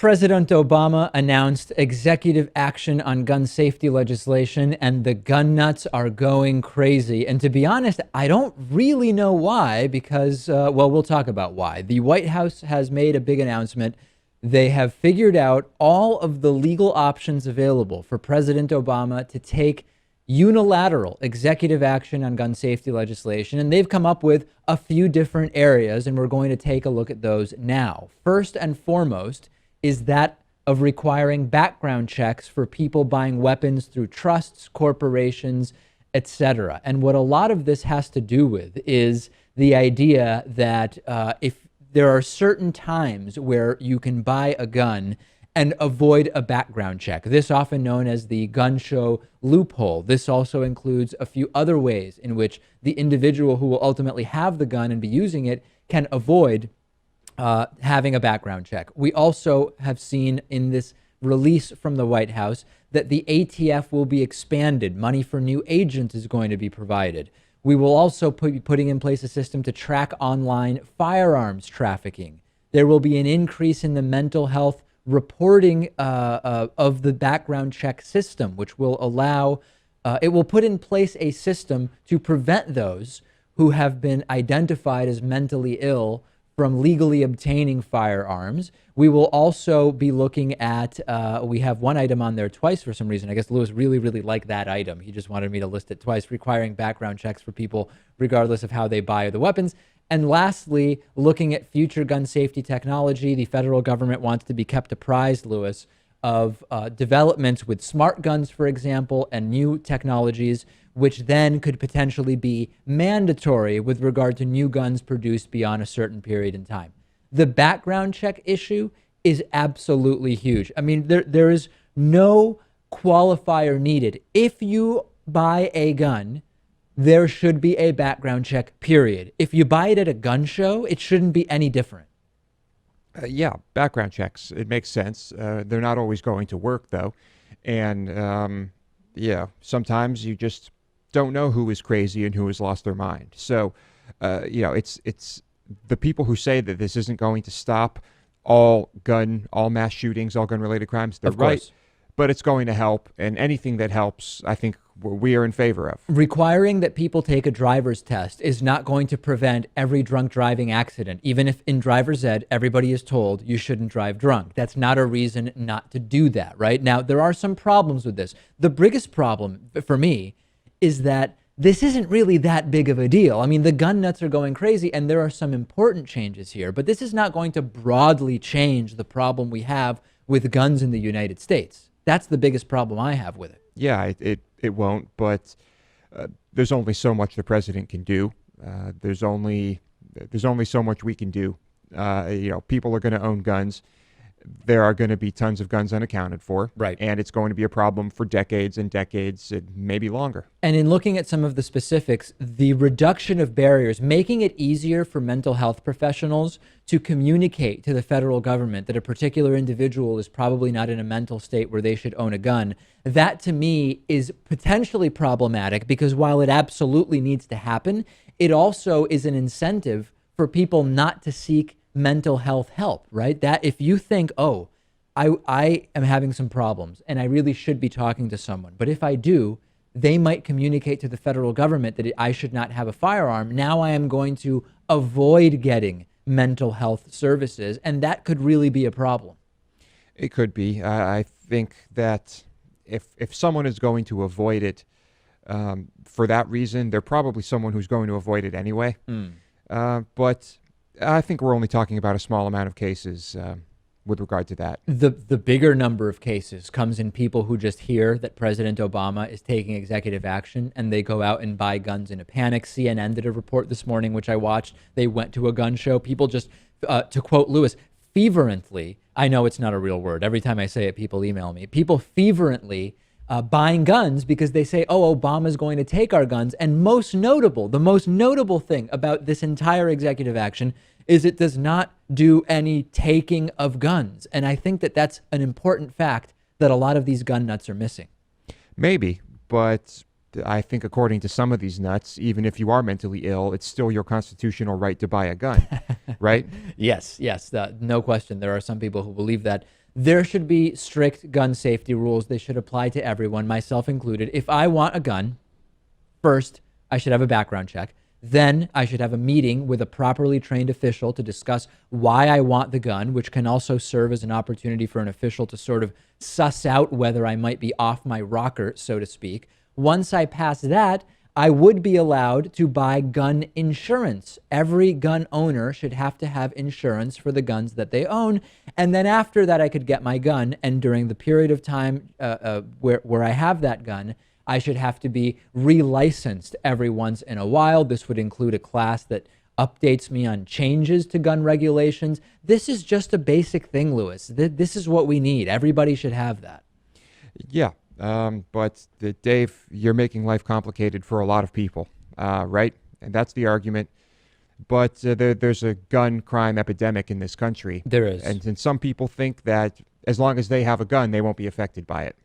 President Obama announced executive action on gun safety legislation, and the gun nuts are going crazy. And to be honest, I don't really know why, because, well, we'll talk about why. The White House has made a big announcement. They have figured out all of the legal options available for President Obama to take unilateral executive action on gun safety legislation, and they've come up with a few different areas, and we're going to take a look at those now. First and foremost is that of requiring background checks for people buying weapons through trusts, corporations, etc. And what a lot of this has to do with is the idea that if there are certain times where you can buy a gun and avoid a background check. This often known as the gun show loophole. This also includes a few other ways in which the individual who will ultimately have the gun and be using it can avoid having a background check. We also have seen in this release from the White House that the ATF will be expanded. Money for new agents is going to be provided. We will also be putting in place a system to track online firearms trafficking. There will be an increase in the mental health reporting of the background check system, which will allow, it will put in place a system to prevent those who have been identified as mentally ill from legally obtaining firearms. We will also be looking at, we have one item on there twice for some reason. I guess Lewis really liked that item. He just wanted me to list it twice, requiring background checks for people regardless of how they buy the weapons. And lastly, looking at future gun safety technology, the federal government wants to be kept apprised, Lewis, of developments with smart guns, for example, and new technologies, which then could potentially be mandatory with regard to new guns produced beyond a certain period in time. The background check issue is absolutely huge. I mean, there is no qualifier needed. If you buy a gun, there should be a background check, period. If you buy it at a gun show, it shouldn't be any different. Yeah, background checks. It makes sense. They're not always going to work, though. And, yeah, sometimes you just don't know who is crazy and who has lost their mind. So, it's the people who say that this isn't going to stop all mass shootings, all gun-related crimes. They're right. But it's going to help, and anything that helps, I think we are in favor of. Requiring that people take a driver's test is not going to prevent every drunk driving accident. Even if in driver's ed, everybody is told you shouldn't drive drunk. That's not a reason not to do that, right? Now, there are some problems with this. The biggest problem for me is that this isn't really that big of a deal. I mean, the gun nuts are going crazy, and there are some important changes here, but this is not going to broadly change the problem we have with guns in the United States. That's the biggest problem I have with it. Yeah, it won't, but there's only so much the president can do. There's only so much we can do. People are going to own guns. There are going to be tons of guns unaccounted for. Right. And it's going to be a problem for decades and decades, and maybe longer. And in looking at some of the specifics, the reduction of barriers, making it easier for mental health professionals to communicate to the federal government that a particular individual is probably not in a mental state where they should own a gun, that to me is potentially problematic, because while it absolutely needs to happen, it also is an incentive for people not to seek mental health help, right? That if you think, oh, I am having some problems and I really should be talking to someone, but if I do, they might communicate to the federal government that I should not have a firearm. Now I am going to avoid getting mental health services, and that could really be a problem. It could be. I think that if someone is going to avoid it for that reason, they're probably someone who's going to avoid it anyway. But I think we're only talking about a small amount of cases with regard to that. The bigger number of cases comes in people who just hear that President Obama is taking executive action and they go out and buy guns in a panic. CNN did a report this morning, which I watched. They went to a gun show. People just, to quote Lewis, fervently, I know it's not a real word. Every time I say it, people email me. People fervently buying guns because they say, oh, Obama's going to take our guns. And the most notable thing about this entire executive action is it does not do any taking of guns. And I think that that's an important fact that a lot of these gun nuts are missing. Maybe, but I think according to some of these nuts, even if you are mentally ill, it's still your constitutional right to buy a gun, right? Yes, no question. There are some people who believe that. There should be strict gun safety rules. They should apply to everyone, myself included. If I want a gun, first, I should have a background check. Then I should have a meeting with a properly trained official to discuss why I want the gun, which can also serve as an opportunity for an official to sort of suss out whether I might be off my rocker, so to speak. Once I pass that, I would be allowed to buy gun insurance. Every gun owner should have to have insurance for the guns that they own. And then after that, I could get my gun. And during the period of time where I have that gun, I should have to be relicensed every once in a while. This would include a class that updates me on changes to gun regulations. This is just a basic thing, Lewis. This is what we need. Everybody should have that. Yeah, but Dave, you're making life complicated for a lot of people, right? And that's the argument. But there's a gun crime epidemic in this country. There is. And some people think that as long as they have a gun, they won't be affected by it.